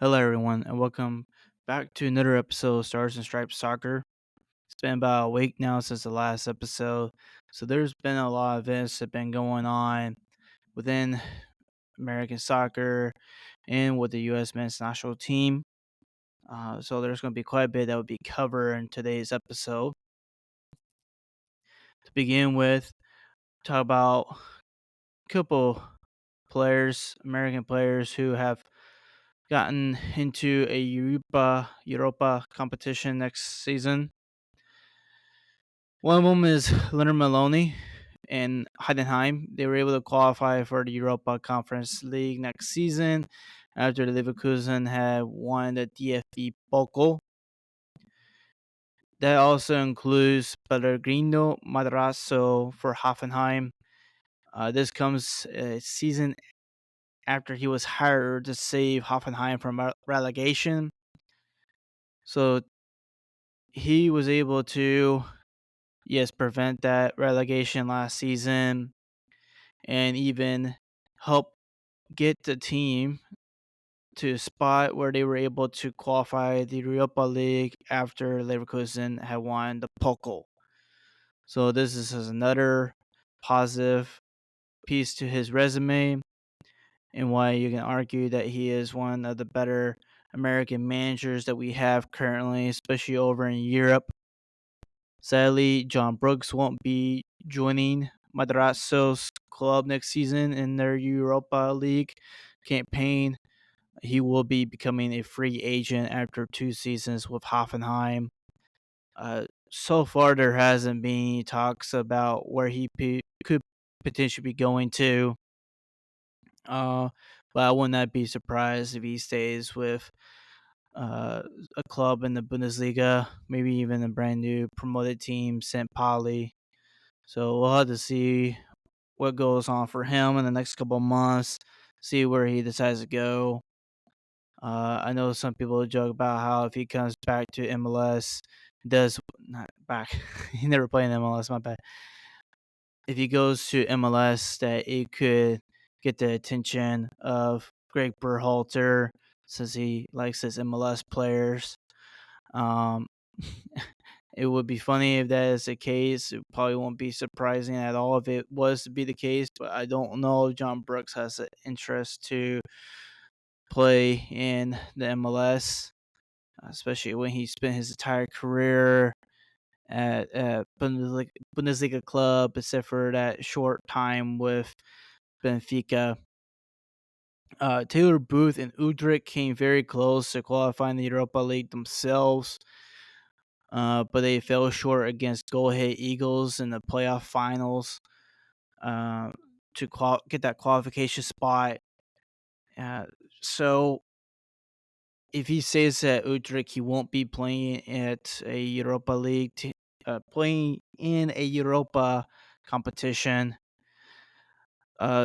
Hello, everyone, and welcome back to another episode of Stars and Stripes Soccer. It's been about a week now since the last episode, so there's been a lot of events that have been going on within American soccer and with the U.S. men's national team. So there's going to be quite a bit that will be covered in today's episode. To begin with, talk about a couple players, American players who have gotten into a Europa competition next season. One of them is Leonard Maloney and Heidenheim. They were able to qualify for the Europa Conference League next season after the Leverkusen had won the DFB Pokal. That also includes Pellegrino Matarazzo for Hoffenheim. This comes a season after he was hired to save Hoffenheim from relegation. So he was able to, yes, prevent that relegation last season and even help get the team to a spot where they were able to qualify the Europa League after Leverkusen had won the Pokal. So this is another positive piece to his resume, and why you can argue that he is one of the better American managers that we have currently, especially over in Europe. Sadly, John Brooks won't be joining Matarazzo's club next season in their Europa League campaign. He will be becoming a free agent after 2 seasons with Hoffenheim. So far, there hasn't been any talks about where he could potentially be going to. Uh, but I would not be surprised if he stays with a club in the Bundesliga, maybe even a brand new promoted team, St. Pauli. So we'll have to see what goes on for him in the next couple of months, see where he decides to go. I know some people joke about how if he comes back to MLS, does not back, he never played in MLS, my bad. If he goes to MLS, that it could get the attention of Greg Berhalter, since he likes his MLS players. Um, it would be funny if that is the case. It probably won't be surprising at all if it was to be the case, but I don't know if John Brooks has an interest to play in the MLS, especially when he spent his entire career at a Bundesliga club, except for that short time with Benfica. Taylor Booth and Udrich came very close to qualifying the Europa League themselves, but they fell short against Go Ahead Eagles in the playoff finals uh, to get that qualification spot. Uh, so if he says that Utrecht, he won't be playing at a Europa League, playing in a Europa competition.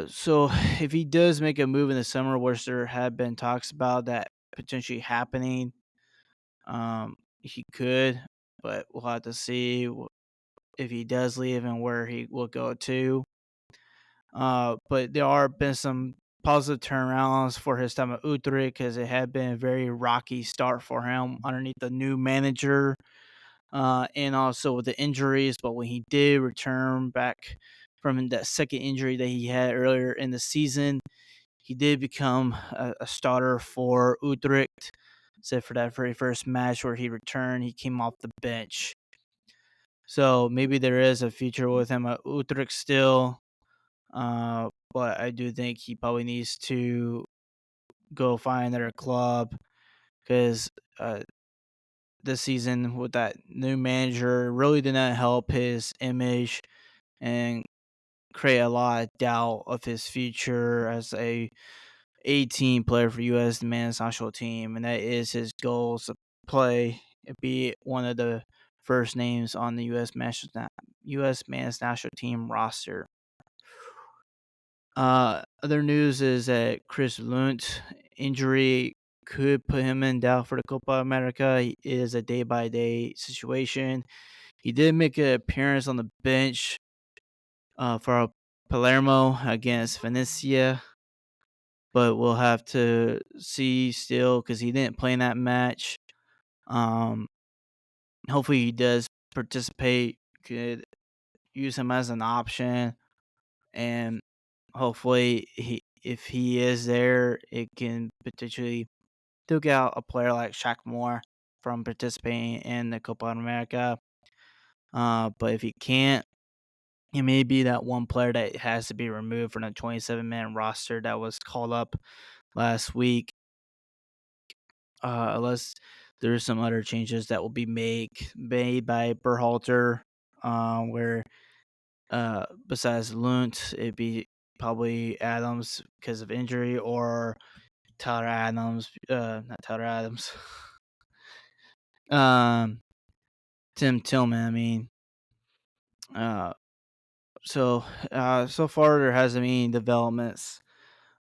So if he does make a move in the summer, which there have been talks about that potentially happening, he could, but we'll have to see if he does leave and where he will go to. But there are been some positive turnarounds for his time at Utrecht, because it had been a very rocky start for him underneath the new manager, and also with the injuries. But when he did return back from that second injury that he had earlier in the season, he did become a starter for Utrecht. Except for that very first match where he returned, he came off the bench. So maybe there is a future with him at Utrecht still. But I do think he probably needs to go find another club, because this season with that new manager really did not help his image and create a lot of doubt of his future as a 18 player for U.S. men's national team, and that is his goals to play and be one of the first names on the U.S. men's national team roster. Other news is that Chris Lunt injury could put him in doubt for the Copa America. It is a day by day situation. He did make an appearance on the bench for Palermo against Venezia, but we'll have to see still because he didn't play in that match. Um, Hopefully he does participate. Could use him as an option, and hopefully if he is there, it can potentially duke out a player like Shaq Moore from participating in the Copa America. But if he can't, it may be that one player that has to be removed from the 27-man roster that was called up last week, unless there's some other changes that will be made by Berhalter, where besides Lunt, it'd be probably Adams because of injury, or Tyler Adams, not Tyler Adams, um, Tim Tillman. I mean, uh, so far there hasn't been any developments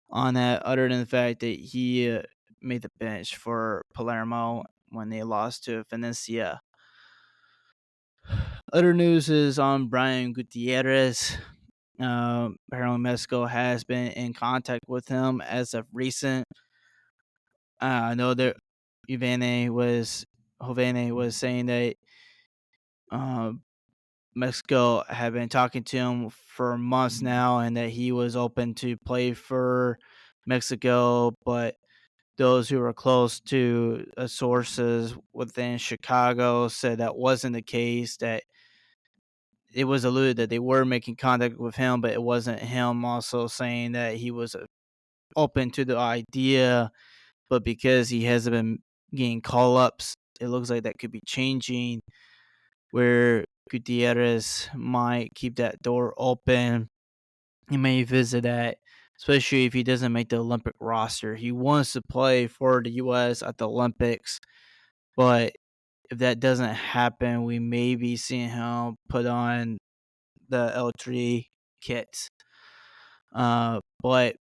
on that, other than the fact that he made the bench for Palermo when they lost to Venezia. Other news is on Brian Gutierrez. Apparently, Mexico has been in contact with him as of recent. I know that Hovane was saying that um, Mexico had been talking to him for months now, and that he was open to play for Mexico, but those who were close to sources within Chicago said that wasn't the case, that it was alluded that they were making contact with him, but it wasn't him also saying that he was open to the idea. But because he hasn't been getting call ups, it looks like that could be changing, where Gutierrez might keep that door open. He may visit that, especially if he doesn't make the Olympic roster. He wants to play for the U.S. at the Olympics, but if that doesn't happen, we may be seeing him put on the L3 kit. But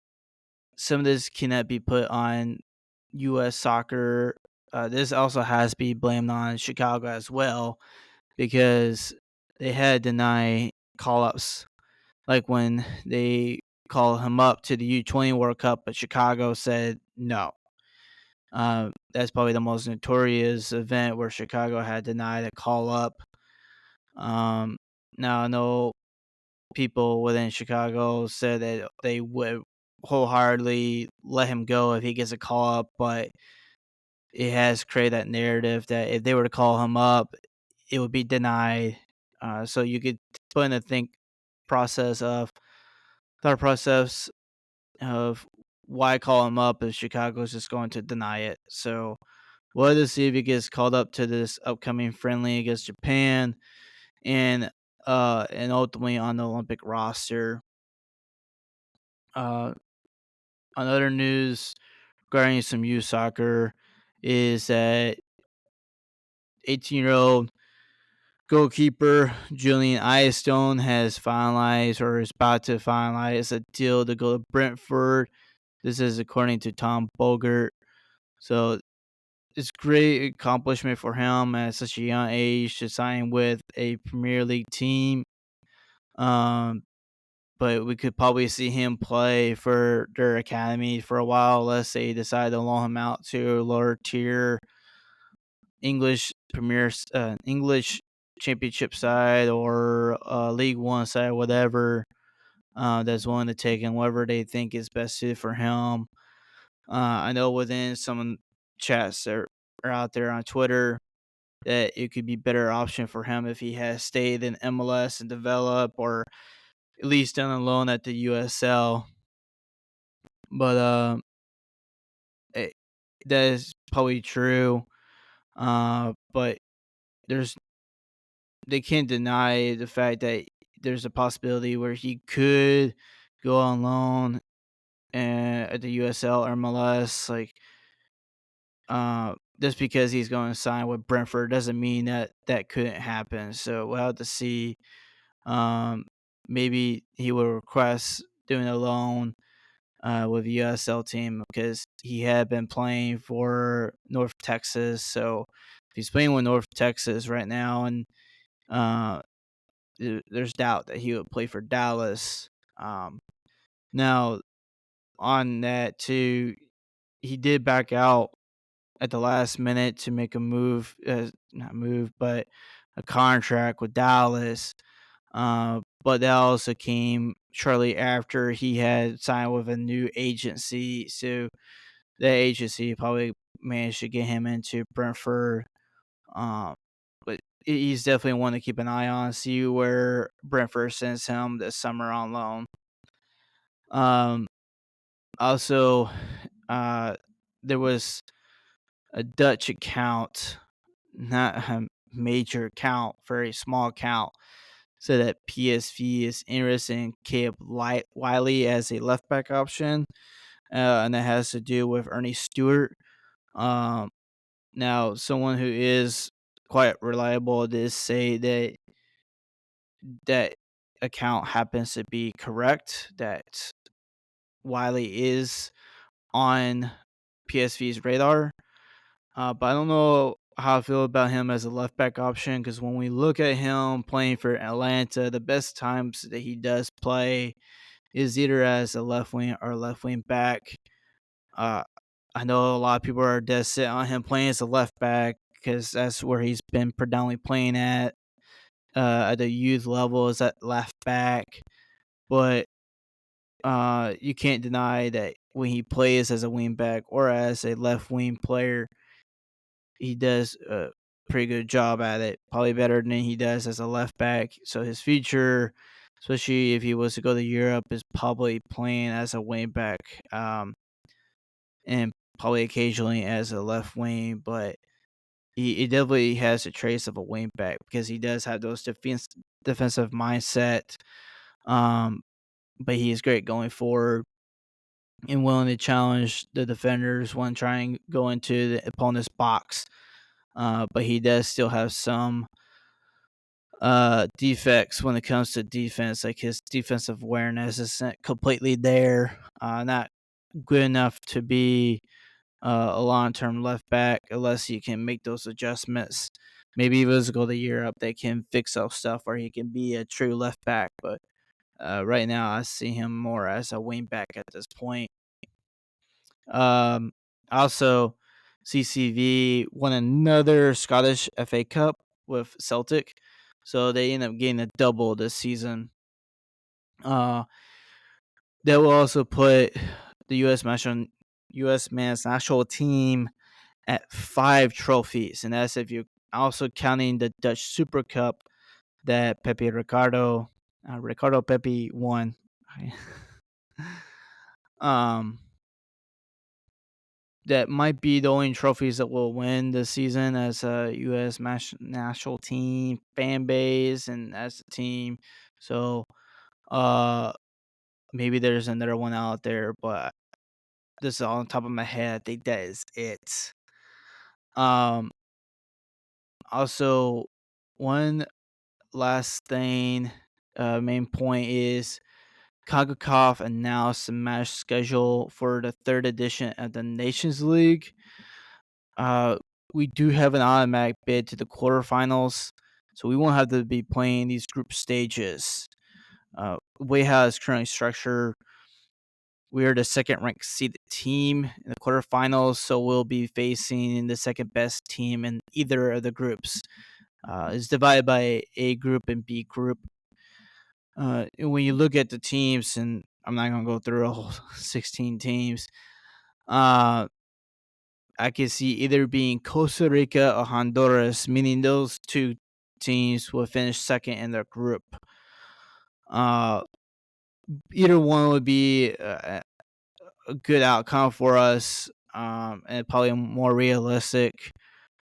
some of this cannot be put on U.S. soccer. This also has to be blamed on Chicago as well, because they had denied call ups, like when they called him up to the U20 World Cup, but Chicago said no. That's probably the most notorious event where Chicago had denied a call up. Now I know people within Chicago said that they would wholeheartedly let him go if he gets a call up, but it has created that narrative that if they were to call him up, it would be denied. So you could put in a thought process of why call him up if Chicago's just going to deny it. So we'll have to see if he gets called up to this upcoming friendly against Japan, and ultimately on the Olympic roster. On other news regarding some youth soccer is that 18-year-old goalkeeper Julian Iastone has finalized, or is about to finalize, a deal to go to Brentford. This is according to Tom Bogert. So it's great accomplishment for him at such a young age to sign with a Premier League team. But we could probably see him play for their academy for a while. Let's say they decide to loan him out to a lower tier English championship side, or League One side, whatever, that's willing to take him, whatever they think is best suited for him. I know within some chats that are out there on Twitter that it could be better option for him if he has stayed in MLS and developed, or at least done a loan at the USL. But that is probably true. But there's they can't deny the fact that there's a possibility where he could go on loan at the USL or MLS. Like, just because he's going to sign with Brentford doesn't mean that that couldn't happen. So we'll have to see. Maybe he will request doing a loan with the USL team, because he had been playing for North Texas. So if he's playing with North Texas right now, and uh, there's doubt that he would play for Dallas. Now, on that too, he did back out at the last minute to make a move, not move, but a contract with Dallas. But that also came shortly after he had signed with a new agency. So that agency probably managed to get him into Brentford. Um, but he's definitely one to keep an eye on, see where Brentford sends him this summer on loan. Also, uh, there was a Dutch account, not a major account, very small account, so that PSV is interested in Caleb Wiley as a left back option, and that has to do with Ernie Stewart. Um, Now, someone who is quite reliable did say that that account happens to be correct, that Wiley is on PSV's radar. But I don't know how I feel about him as a left back option, because when we look at him playing for Atlanta, the best times that he does play is either as a left wing or left wing back. Uh, I know a lot of people are dead set on him playing as a left back because that's where he's been predominantly playing at the youth level is at left back. But you can't deny that when he plays as a wing back or as a left wing player, he does a pretty good job at it. Probably better than he does as a left back. So his future, especially if he was to go to Europe, is probably playing as a wing back, and probably occasionally as a left wing. But he definitely has a trace of a wing back because he does have those defensive mindset. Um, but he is great going forward and willing to challenge the defenders when trying to go into the opponent's box. But he does still have some defects when it comes to defense. Like his defensive awareness isn't completely there. Not good enough to be a long-term left back unless he can make those adjustments. Maybe if he was to go to Europe, they can fix up stuff where he can be a true left back. But right now, I see him more as a wing back at this point. Also, CCV won another Scottish FA Cup with Celtic, so they end up getting a double this season. That will also put the U.S. men's national team at 5 trophies, and that's if you're also counting the Dutch Super Cup that Ricardo Pepe won. That might be the only trophies that will win this season as a U.S. national team fan base and as a team. So, maybe there's another one out there, but this is on top of my head. I think that is it. Um, Also, one last thing, main point is CONCACAF announced the match schedule for the third edition of the Nations League. Uh, we do have an automatic bid to the quarterfinals, so we won't have to be playing these group stages. The way how it's currently structured, we are the second ranked seeded team in the quarterfinals, so we'll be facing the second best team in either of the groups. It's divided by A group and B group. And when you look at the teams, and I'm not gonna go through a whole 16 teams, I can see either being Costa Rica or Honduras, meaning those two teams will finish second in their group. Uh, Either one would be a good outcome for us, and probably more realistic.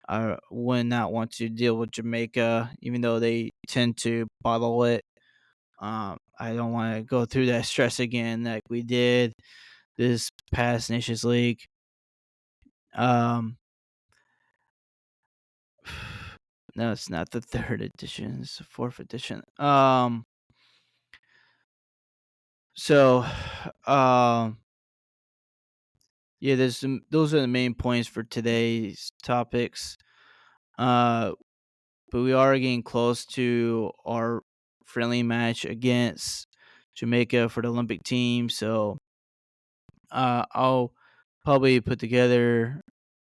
I would not want to deal with Jamaica, even though they tend to bottle it. I don't want to go through that stress again like we did this past Nations League. Um, no, it's not the third edition; it's the fourth edition. So, yeah, those are the main points for today's topics. But we are getting close to our friendly match against Jamaica for the Olympic team. So I'll probably put together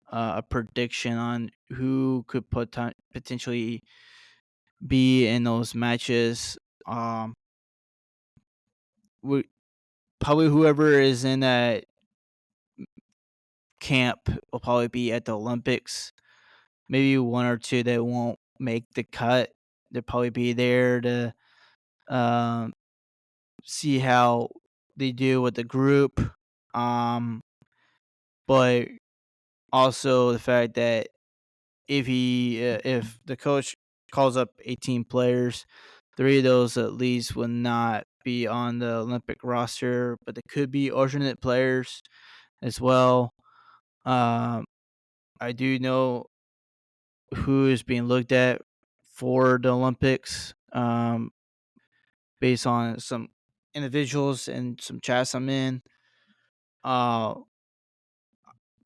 a prediction on who could potentially be in those matches. Um, we, Probably whoever is in that camp will probably be at the Olympics. Maybe one or two that won't make the cut. They'll probably be there to um, see how they do with the group. Um, but also the fact that if the coach calls up 18 players, 3 of those at least will not be on the Olympic roster, but they could be alternate players as well. Um, I do know who is being looked at for the Olympics, based on some individuals and some chats I'm in. Uh,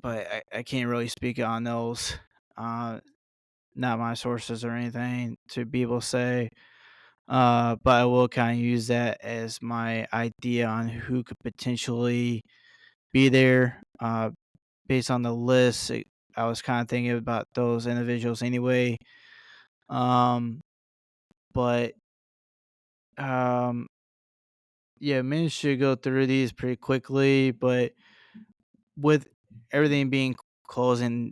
but I can't really speak on those. Uh, Not my sources or anything to be able to say. But I will kind of use that as my idea on who could potentially be there. Based on the list, I was kind of thinking about those individuals anyway. Um, but um, yeah, managed to go through these pretty quickly. But with everything being closing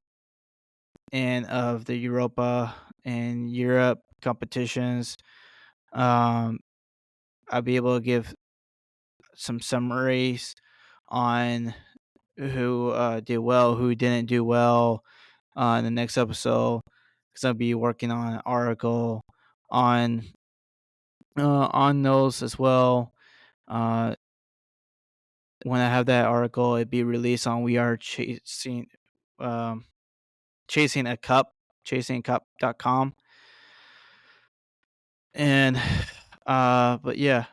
in of the Europa and Europe competitions, um, I'll be able to give some summaries on who did well, who didn't do well in the next episode. Because I'll be working on an article on those as well. Uh, when I have that article, it'd be released on We Are um, Chasing a Cup, chasingcup.com. And but yeah,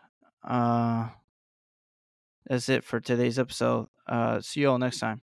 uh, that's it for today's episode. See you all next time.